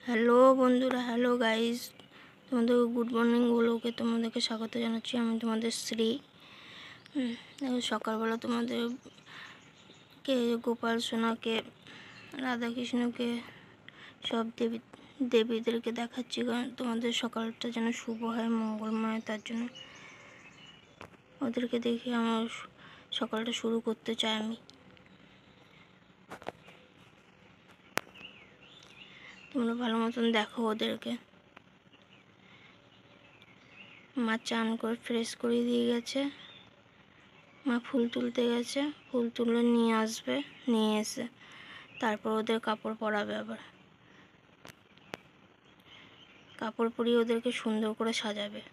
Hello বন্ধুরা, hello guys, তোমাদের good morning ব্লগে তোমাদেরকে স্বাগত জানাচ্ছি। আমি তোমাদের শ্রী। দেখো সকালবেলা তোমাদেরকে গোপাল সোনাকে, রাধাকৃষ্ণকে, সব দেবীদেরকে দেখাচ্ছি, কারণ তোমাদের সকালটা যেন শুভ হয়, মঙ্গলময়। তার জন্য ওদেরকে দেখে আমার সকালটা শুরু করতে চাই। আমি তোমরা ভালো মতন দেখো ওদেরকে। মা চান করে ফ্রেশ করে দিয়ে গেছে। মা ফুল তুলতে গেছে, ফুল তুলে নিয়ে আসবে, নিয়ে এসে তারপর ওদের কাপড় পরাবে। আবার কাপড় পরিয়ে ওদেরকে সুন্দর করে সাজাবে।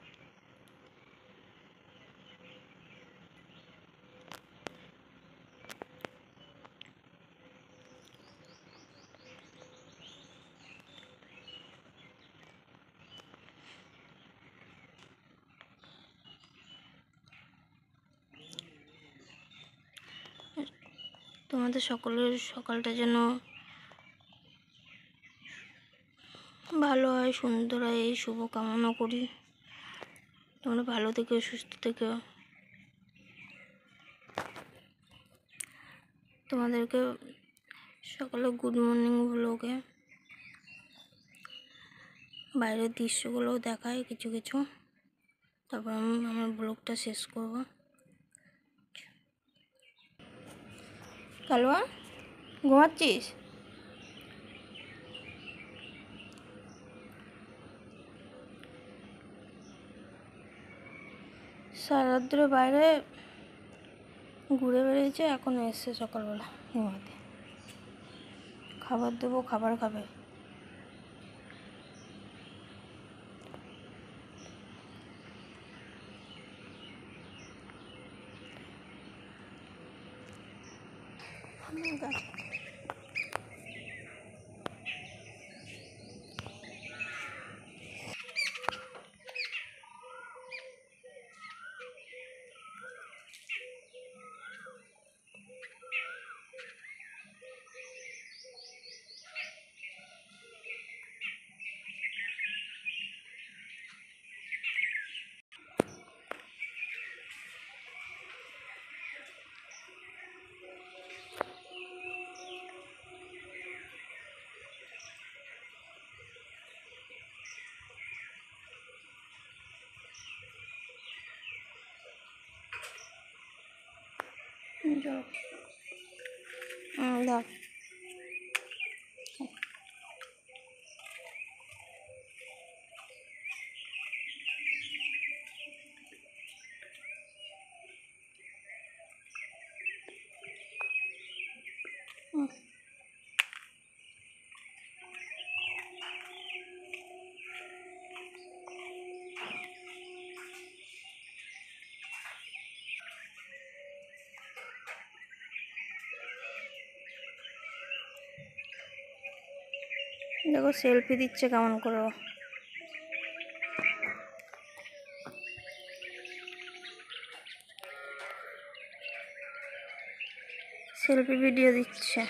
তোমাদের সকলের সকালটা যেন ভালো হয়, সুন্দর হয়, এই শুভ কামনা করি। তোমরা ভালো থেকো, সুস্থ থেকো। তোমাদেরকে সকালে গুড মর্নিং ব্লগে বাইরের দৃশ্যগুলোও দেখায় কিছু কিছু। তারপর আমি আমার ব্লগটা শেষ করব। কালুয়া, ঘুমাচ্ছিস? সারাত্র বাইরে ঘুরে বেরিয়েছে, এখন এসছে সকালবেলা ঘুমাতে। খাবার দেবো, খাবার খাবে। দাও। দেখো সেলফি দিচ্ছে কেমন করে। সেলফি ভিডিও দিচ্ছে।